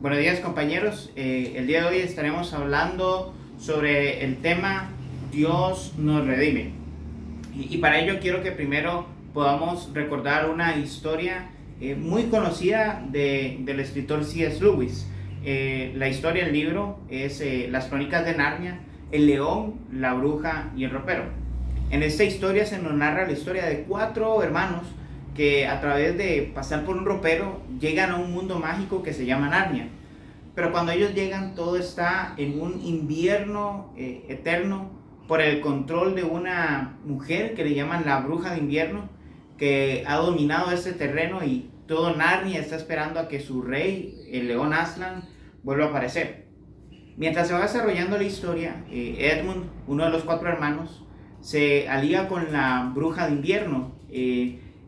Buenos días, compañeros. El día de hoy estaremos hablando sobre el tema Dios nos redime. Y para ello quiero que primero podamos recordar una historia muy conocida del escritor C.S. Lewis. La historia del libro es Las Crónicas de Narnia, el león, la bruja y el ropero. En esta historia se nos narra la historia de 4 hermanos que a través de pasar por un ropero llegan a un mundo mágico que se llama Narnia. Pero cuando ellos llegan todo está en un invierno eterno por el control de una mujer que le llaman la bruja de invierno, que ha dominado este terreno y todo Narnia está esperando a que su rey, el león Aslan, vuelva a aparecer. Mientras se va desarrollando la historia, Edmund, uno de los 4 hermanos, se alía con la bruja de invierno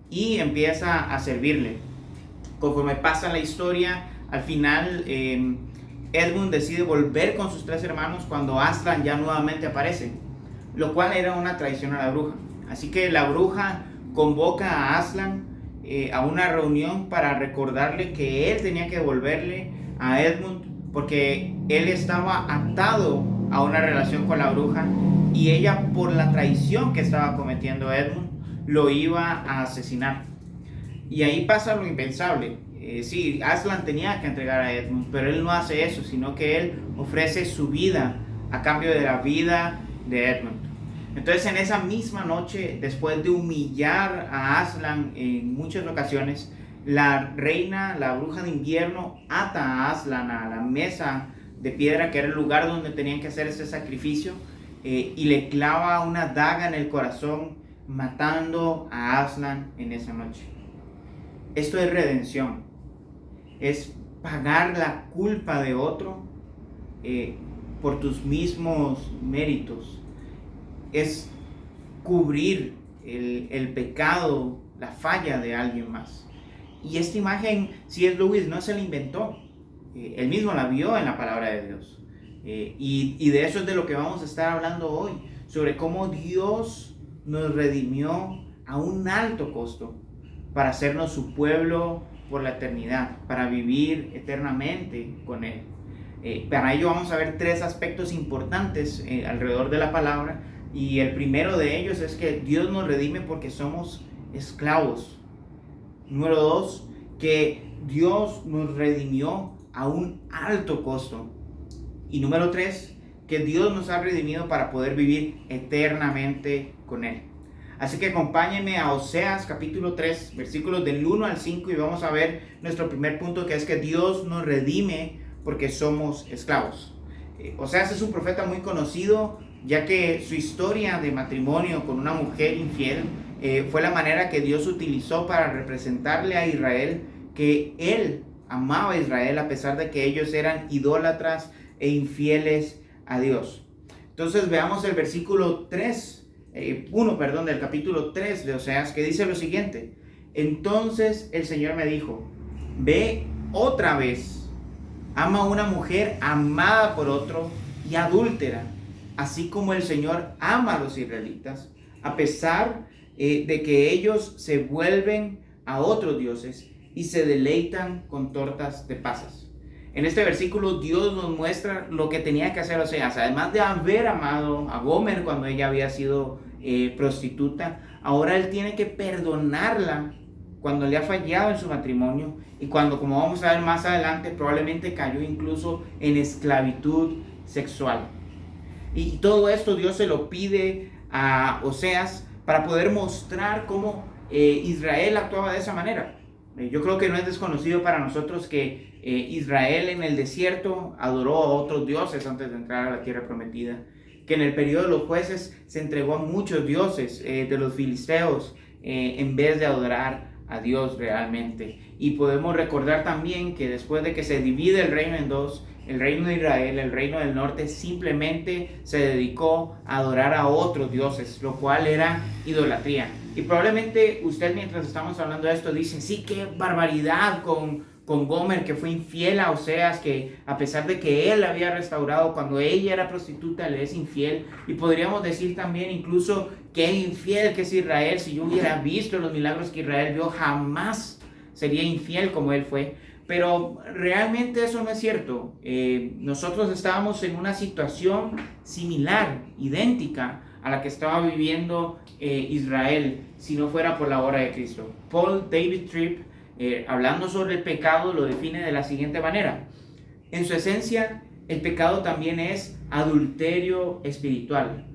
y empieza a servirle. Conforme pasa la historia, al final Edmund decide volver con sus 3 hermanos cuando Aslan ya nuevamente aparece, lo cual era una traición a la bruja. Así que la bruja convoca a Aslan a una reunión para recordarle que él tenía que devolverle a Edmund porque él estaba atado a una relación con la bruja y ella, por la traición que estaba cometiendo Edmund, lo iba a asesinar. Y ahí pasa lo impensable. Sí, Aslan tenía que entregar a Edmund, pero él no hace eso, sino que él ofrece su vida a cambio de la vida de Edmund. Entonces, en esa misma noche, después de humillar a Aslan en muchas ocasiones, la reina, la bruja de invierno, ata a Aslan a la mesa de piedra, que era el lugar donde tenían que hacer ese sacrificio, y le clava una daga en el corazón, matando a Aslan en esa noche. Esto es redención, es pagar la culpa de otro por tus mismos méritos, es cubrir el pecado, la falla de alguien más. Y esta imagen C.S. Lewis no se la inventó, él mismo la vio en la palabra de Dios. Y de eso es de lo que vamos a estar hablando hoy, sobre cómo Dios nos redimió a un alto costo para hacernos su pueblo por la eternidad, para vivir eternamente con Él. Para ello vamos a ver 3 aspectos importantes alrededor de la palabra, y el primero de ellos es que Dios nos redime porque somos esclavos. Número 2, que Dios nos redimió a un alto costo. Y número 3, que Dios nos ha redimido para poder vivir eternamente con Él. Así que acompáñenme a Oseas capítulo 3, versículos del 1 al 5, y vamos a ver nuestro primer punto, que es que Dios nos redime porque somos esclavos. Oseas es un profeta muy conocido, ya que su historia de matrimonio con una mujer infiel fue la manera que Dios utilizó para representarle a Israel que Él amaba a Israel a pesar de que ellos eran idólatras e infieles a Dios. Entonces veamos el versículo 1 del capítulo 3 de Oseas, que dice lo siguiente: entonces el Señor me dijo, ve otra vez, ama a una mujer amada por otro y adúltera, así como el Señor ama a los israelitas, a pesar de que ellos se vuelven a otros dioses y se deleitan con tortas de pasas. En este versículo Dios nos muestra lo que tenía que hacer Oseas. Además de haber amado a Gomer cuando ella había sido prostituta, ahora él tiene que perdonarla cuando le ha fallado en su matrimonio y cuando, como vamos a ver más adelante, probablemente cayó incluso en esclavitud sexual. Y todo esto Dios se lo pide a Oseas para poder mostrar cómo Israel actuaba de esa manera. Yo creo que no es desconocido para nosotros que Israel en el desierto adoró a otros dioses antes de entrar a la tierra prometida, que en el periodo de los jueces se entregó a muchos dioses de los filisteos en vez de adorar a Dios realmente. Y podemos recordar también que después de que se divide el reino en dos, el reino de Israel, el reino del norte, simplemente se dedicó a adorar a otros dioses, lo cual era idolatría. Y probablemente usted, mientras estamos hablando de esto, dice, sí, qué barbaridad con Gomer, que fue infiel a Oseas, que a pesar de que él la había restaurado cuando ella era prostituta, le es infiel. Y podríamos decir también incluso qué infiel que es Israel. Si yo hubiera visto los milagros que Israel vio, jamás sería infiel como él fue. Pero realmente eso no es cierto. Nosotros estábamos en una situación similar, idéntica a la que estaba viviendo Israel, si no fuera por la obra de Cristo. Paul David Tripp, hablando sobre el pecado, lo define de la siguiente manera. En su esencia, el pecado también es adulterio espiritual.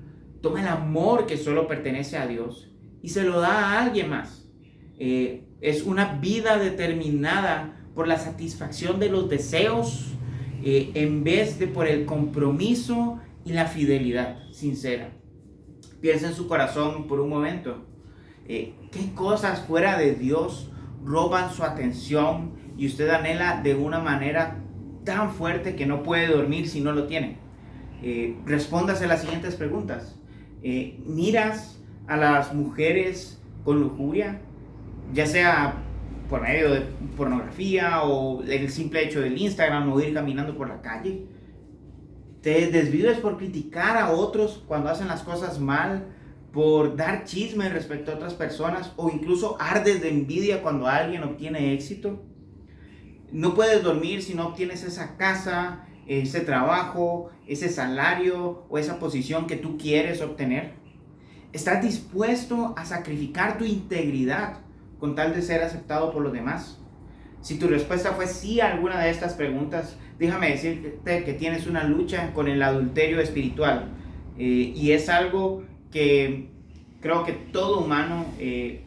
Toma el amor que solo pertenece a Dios y se lo da a alguien más. Es una vida determinada por la satisfacción de los deseos en vez de por el compromiso y la fidelidad sincera. Piensa en su corazón por un momento. ¿Qué cosas fuera de Dios roban su atención y usted anhela de una manera tan fuerte que no puede dormir si no lo tiene? Respóndase las siguientes preguntas. ¿Miras a las mujeres con lujuria? Ya sea por medio de pornografía o el simple hecho del Instagram o ir caminando por la calle. Te desvives por criticar a otros cuando hacen las cosas mal, por dar chisme respecto a otras personas o incluso ardes de envidia cuando alguien obtiene éxito. No puedes dormir si no obtienes esa casa, ese trabajo, ese salario o esa posición que tú quieres obtener. ¿Estás dispuesto a sacrificar tu integridad con tal de ser aceptado por los demás? Si tu respuesta fue sí a alguna de estas preguntas, déjame decirte que tienes una lucha con el adulterio espiritual. Y es algo que creo que todo humano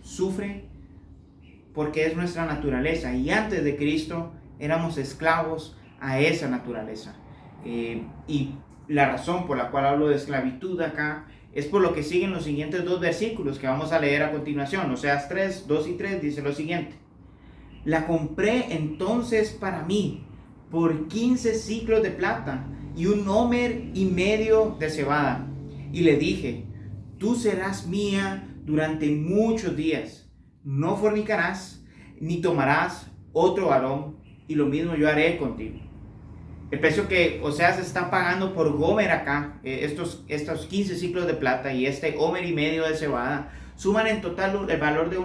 sufre porque es nuestra naturaleza. Y antes de Cristo éramos esclavos a esa naturaleza. Y la razón por la cual hablo de esclavitud acá es por lo que siguen los siguientes dos versículos que vamos a leer a continuación. Oseas 3, 2 y 3 dice lo siguiente. La compré entonces para mí por 15 siclos de plata y 1,5 homer de cebada. Y le dije, tú serás mía durante muchos días. No fornicarás, ni tomarás otro varón, y lo mismo yo haré contigo. El precio que Oseas está pagando por Gomer acá, estos 15 ciclos de plata y 1,5 homer de cebada, suman en total el valor de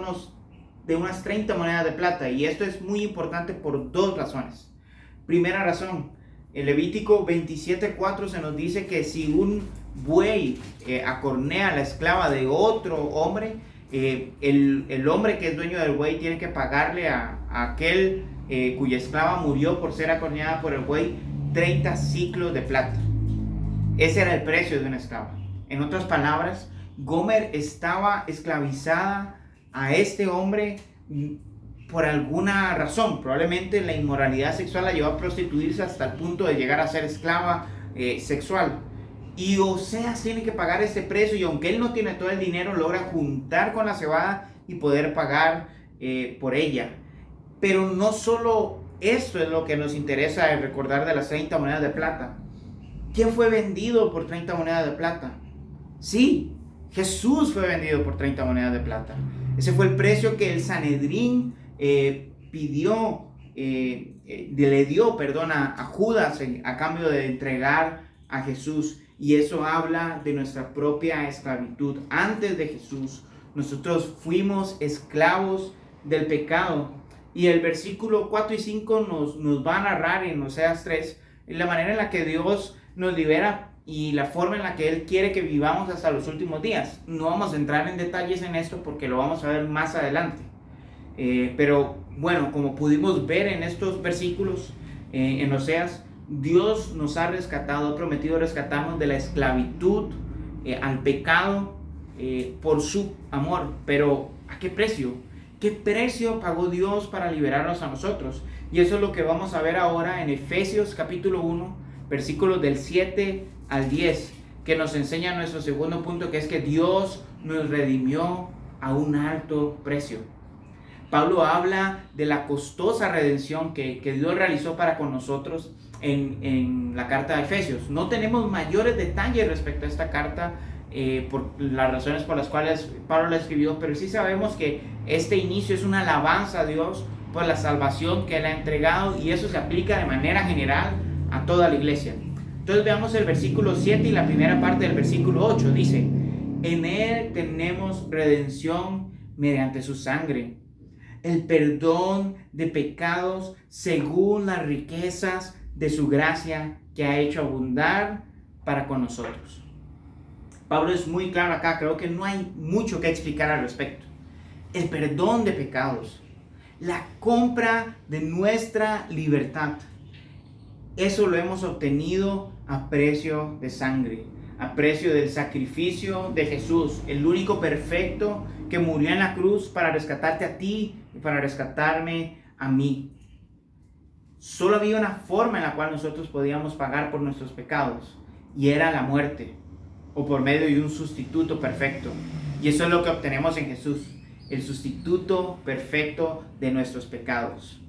unas 30 monedas de plata. Y esto es muy importante por dos razones. Primera razón, en Levítico 27:4 se nos dice que si un buey acornea a la esclava de otro hombre, el hombre que es dueño del buey tiene que pagarle a aquel cuya esclava murió por ser acorneada por el buey 30 ciclos de plata. Ese era el precio de una esclava. En otras palabras, Gomer estaba esclavizada a este hombre por alguna razón. Probablemente la inmoralidad sexual la llevó a prostituirse hasta el punto de llegar a ser esclava sexual. Y Oseas tiene que pagar este precio, y aunque él no tiene todo el dinero, logra juntar con la cebada y poder pagar por ella. Pero no solo esto es lo que nos interesa recordar de las 30 monedas de plata. ¿Quién fue vendido por 30 monedas de plata? Sí, Jesús fue vendido por 30 monedas de plata. Ese fue el precio que el Sanedrín le dio a Judas a cambio de entregar a Jesús. Y eso habla de nuestra propia esclavitud. Antes de Jesús, nosotros fuimos esclavos del pecado. Y el versículo 4 y 5 nos va a narrar en Oseas 3 la manera en la que Dios nos libera y la forma en la que Él quiere que vivamos hasta los últimos días. No vamos a entrar en detalles en esto porque lo vamos a ver más adelante. Pero bueno, como pudimos ver en estos versículos en Oseas, Dios nos ha rescatado, ha prometido rescatarnos de la esclavitud al pecado por su amor. Pero ¿a qué precio? ¿Qué precio pagó Dios para liberarnos a nosotros? Y eso es lo que vamos a ver ahora en Efesios capítulo 1, versículos del 7 al 10, que nos enseña nuestro segundo punto, que es que Dios nos redimió a un alto precio. Pablo habla de la costosa redención que Dios realizó para con nosotros en la carta de Efesios. No tenemos mayores detalles respecto a esta carta por las razones por las cuales Pablo la escribió, pero sí sabemos que este inicio es una alabanza a Dios por la salvación que Él ha entregado, y eso se aplica de manera general a toda la iglesia. Entonces veamos el versículo 7 y la primera parte del versículo 8. Dice, en Él tenemos redención mediante su sangre, el perdón de pecados según las riquezas de su gracia que ha hecho abundar para con nosotros. Pablo es muy claro acá, creo que no hay mucho que explicar al respecto. El perdón de pecados, la compra de nuestra libertad, eso lo hemos obtenido a precio de sangre, a precio del sacrificio de Jesús, el único perfecto que murió en la cruz para rescatarte a ti y para rescatarme a mí. Solo había una forma en la cual nosotros podíamos pagar por nuestros pecados, y era la muerte, o por medio de un sustituto perfecto. Y eso es lo que obtenemos en Jesús, el sustituto perfecto de nuestros pecados.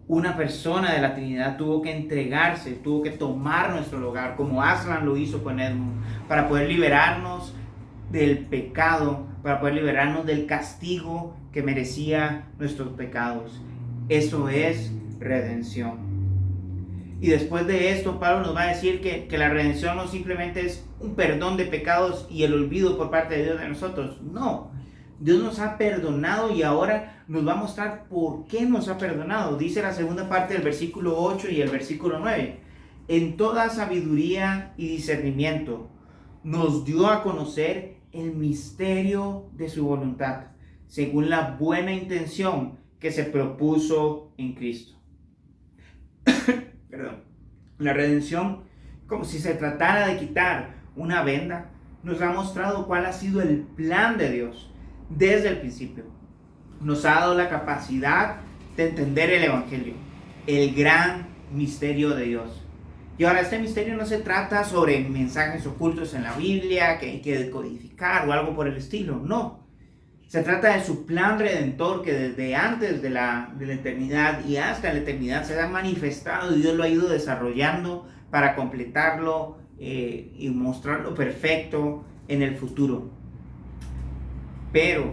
Una persona de la Trinidad tuvo que entregarse, tuvo que tomar nuestro lugar, como Aslan lo hizo con Edmund, para poder liberarnos del pecado, para poder liberarnos del castigo que merecía nuestros pecados. Eso es redención. Y después de esto, Pablo nos va a decir que la redención no simplemente es un perdón de pecados y el olvido por parte de Dios de nosotros. No, Dios nos ha perdonado y ahora nos va a mostrar por qué nos ha perdonado. Dice la segunda parte del versículo 8 y el versículo 9. En toda sabiduría y discernimiento nos dio a conocer el misterio de su voluntad, según la buena intención que se propuso en Cristo. Perdón. La redención, como si se tratara de quitar una venda, nos ha mostrado cuál ha sido el plan de Dios desde el principio. Nos ha dado la capacidad de entender el Evangelio, el gran misterio de Dios. Y ahora este misterio no se trata sobre mensajes ocultos en la Biblia que hay que decodificar o algo por el estilo, no. Se trata de su plan redentor que desde antes de la eternidad y hasta la eternidad se ha manifestado y Dios lo ha ido desarrollando para completarlo y mostrarlo perfecto en el futuro. Pero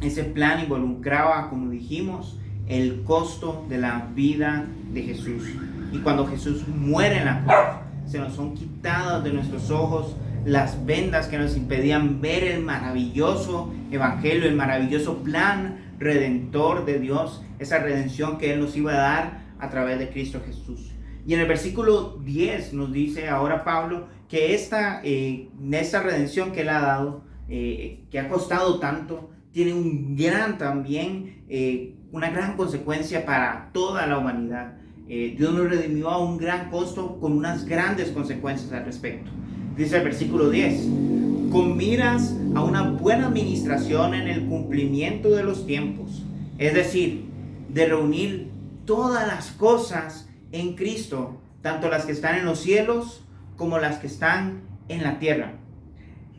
ese plan involucraba, como dijimos, el costo de la vida de Jesús. Y cuando Jesús muere en la cruz, se nos son quitadas de nuestros ojos las vendas que nos impedían ver el maravilloso evangelio, el maravilloso plan redentor de Dios, esa redención que Él nos iba a dar a través de Cristo Jesús. Y en el versículo 10 nos dice ahora Pablo que esta redención que Él ha dado, que ha costado tanto, tiene una gran consecuencia para toda la humanidad. Dios nos redimió a un gran costo con unas grandes consecuencias al respecto. Dice el versículo 10, con miras a una buena administración en el cumplimiento de los tiempos, es decir, de reunir todas las cosas en Cristo, tanto las que están en los cielos como las que están en la tierra.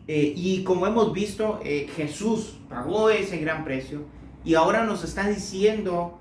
Y como hemos visto, Jesús pagó ese gran precio y ahora nos está diciendo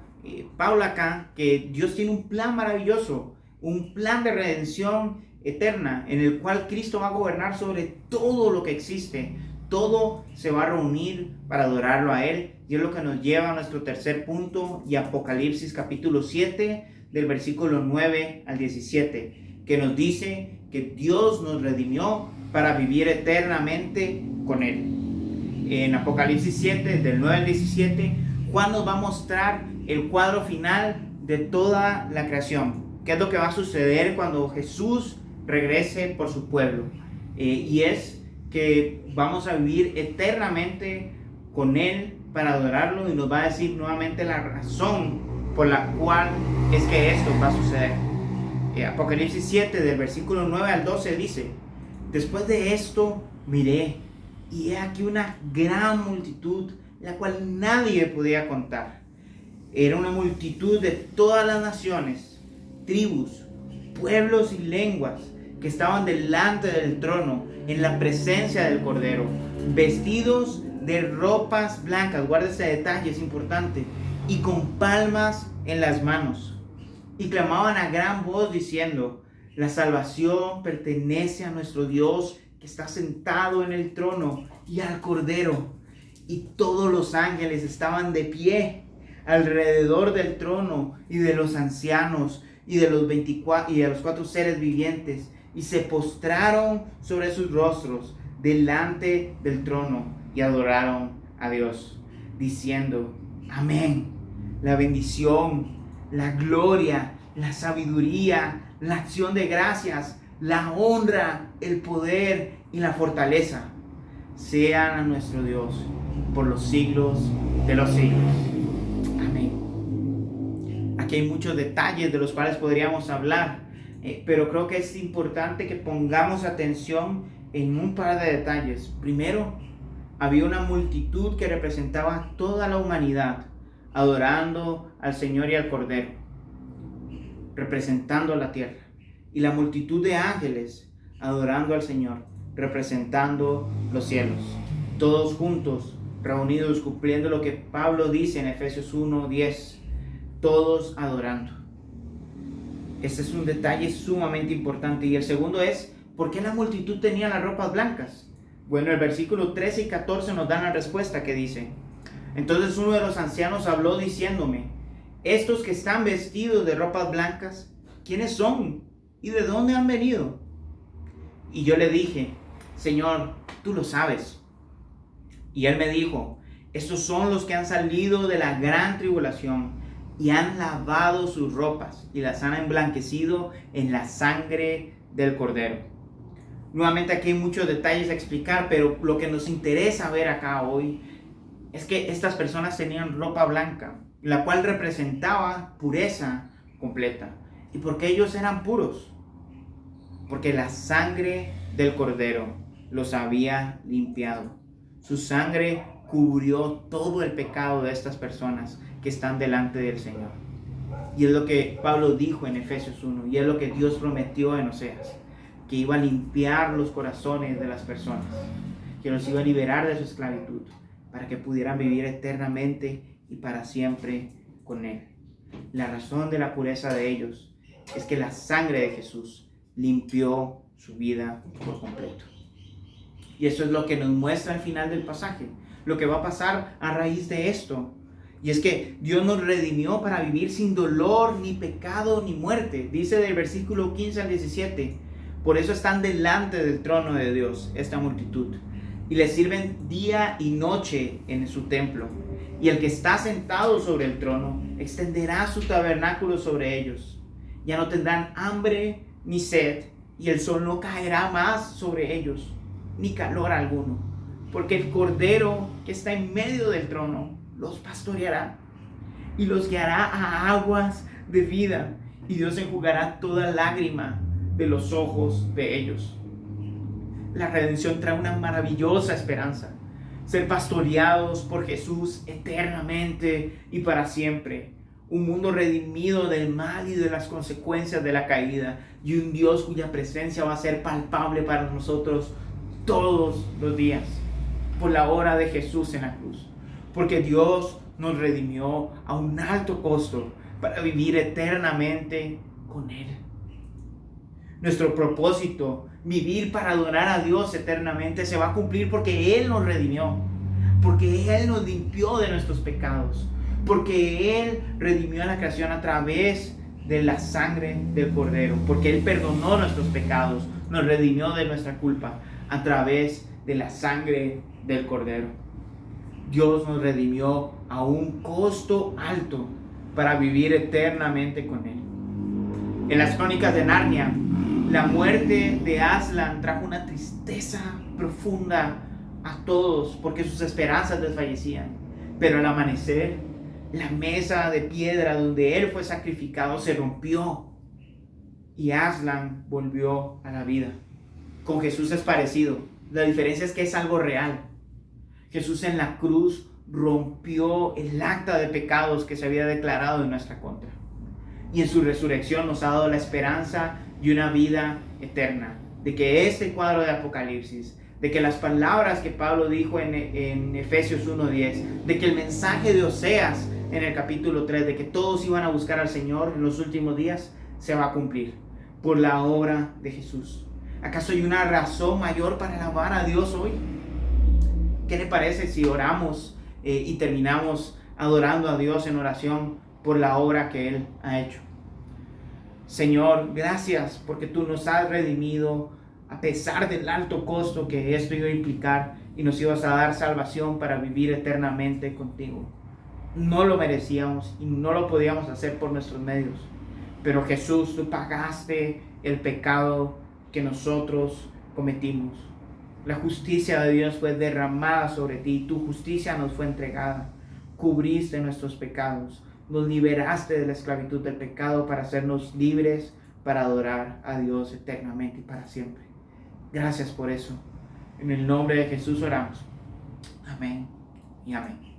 Pablo acá que Dios tiene un plan maravilloso, un plan de redención eterna en el cual Cristo va a gobernar sobre todo lo que existe. Todo se va a reunir para adorarlo a Él, y es lo que nos lleva a nuestro tercer punto y Apocalipsis capítulo 7 del versículo 9 al 17, que nos dice que Dios nos redimió para vivir eternamente con Él. En Apocalipsis 7 del 9 al 17, Juan nos va a mostrar el cuadro final de toda la creación. ¿Qué es lo que va a suceder cuando Jesús regrese por su pueblo? Y es que vamos a vivir eternamente con Él para adorarlo, y nos va a decir nuevamente la razón por la cual es que esto va a suceder. Apocalipsis 7 del versículo 9 al 12 dice: después de esto miré, y he aquí una gran multitud, la cual nadie podía contar. Era una multitud de todas las naciones, tribus, pueblos y lenguas, que estaban delante del trono en la presencia del Cordero, vestidos de ropas blancas, guarda ese detalle, es importante, y con palmas en las manos, y clamaban a gran voz diciendo: la salvación pertenece a nuestro Dios que está sentado en el trono y al Cordero. Y todos los ángeles estaban de pie alrededor del trono y de los ancianos y de los 4 seres vivientes, y se postraron sobre sus rostros delante del trono y adoraron a Dios, diciendo: Amén. La bendición, la gloria, la sabiduría, la acción de gracias, la honra, el poder y la fortaleza sean a nuestro Dios por los siglos de los siglos. Amén. Aquí hay muchos detalles de los cuales podríamos hablar, pero creo que es importante que pongamos atención en un par de detalles. Primero, había una multitud que representaba a toda la humanidad adorando al Señor y al Cordero, representando a la tierra, y la multitud de ángeles adorando al Señor, representando los cielos, todos juntos, reunidos, cumpliendo lo que Pablo dice en Efesios 1:10, todos adorando. Este es un detalle sumamente importante. Y el segundo es, ¿por qué la multitud tenía las ropas blancas? Bueno, el versículo 13 y 14 nos dan la respuesta que dice: entonces uno de los ancianos habló diciéndome, estos que están vestidos de ropas blancas, ¿quiénes son? ¿Y de dónde han venido? Y yo le dije, Señor, tú lo sabes. Y él me dijo, estos son los que han salido de la gran tribulación y han lavado sus ropas y las han emblanquecido en la sangre del Cordero. Nuevamente aquí hay muchos detalles a explicar, pero lo que nos interesa ver acá hoy es que estas personas tenían ropa blanca, la cual representaba pureza completa. ¿Y por qué ellos eran puros? Porque la sangre del Cordero los había limpiado. Su sangre cubrió todo el pecado de estas personas que están delante del Señor. Y es lo que Pablo dijo en Efesios 1, y es lo que Dios prometió en Oseas, que iba a limpiar los corazones de las personas, que los iba a liberar de su esclavitud, para que pudieran vivir eternamente y para siempre con Él. La razón de la pureza de ellos es que la sangre de Jesús limpió su vida por completo. Y eso es lo que nos muestra al final del pasaje, lo que va a pasar a raíz de esto. Y es que Dios nos redimió para vivir sin dolor, ni pecado, ni muerte. Dice del versículo 15 al 17, por eso están delante del trono de Dios esta multitud, y le sirven día y noche en su templo. Y el que está sentado sobre el trono extenderá su tabernáculo sobre ellos. Ya no tendrán hambre ni sed, y el sol no caerá más sobre ellos, ni calor alguno, porque el Cordero que está en medio del trono los pastoreará y los guiará a aguas de vida, y Dios enjugará toda lágrima de los ojos de ellos. La redención trae una maravillosa esperanza: ser pastoreados por Jesús eternamente y para siempre. Un mundo redimido del mal y de las consecuencias de la caída, y un Dios cuya presencia va a ser palpable para nosotros todos los días por la obra de Jesús en la cruz. Porque Dios nos redimió a un alto costo para vivir eternamente con Él. Nuestro propósito, vivir para adorar a Dios eternamente, se va a cumplir porque Él nos redimió, porque Él nos limpió de nuestros pecados, porque Él redimió a la creación a través de la sangre del Cordero, porque Él perdonó nuestros pecados, nos redimió de nuestra culpa a través de la sangre del Cordero. Dios nos redimió a un costo alto para vivir eternamente con Él. En las Crónicas de Narnia, la muerte de Aslan trajo una tristeza profunda a todos porque sus esperanzas desfallecían. Pero al amanecer, la mesa de piedra donde él fue sacrificado se rompió y Aslan volvió a la vida. Con Jesús es parecido. La diferencia es que es algo real. Jesús en la cruz rompió el acta de pecados que se había declarado en nuestra contra. Y en su resurrección nos ha dado la esperanza y una vida eterna. De que este cuadro de Apocalipsis, de que las palabras que Pablo dijo en Efesios 1:10, de que el mensaje de Oseas en el capítulo 3, de que todos iban a buscar al Señor en los últimos días, se va a cumplir por la obra de Jesús. ¿Acaso hay una razón mayor para alabar a Dios hoy? ¿Qué le parece si oramos y terminamos adorando a Dios en oración por la obra que Él ha hecho? Señor, gracias porque tú nos has redimido a pesar del alto costo que esto iba a implicar, y nos ibas a dar salvación para vivir eternamente contigo. no lo merecíamos y no lo podíamos hacer por nuestros medios. Pero Jesús, tú pagaste el pecado que nosotros cometimos. La justicia de Dios fue derramada sobre ti, tu justicia nos fue entregada. Cubriste nuestros pecados, nos liberaste de la esclavitud del pecado para hacernos libres, para adorar a Dios eternamente y para siempre. Gracias por eso. En el nombre de Jesús oramos. Amén y amén.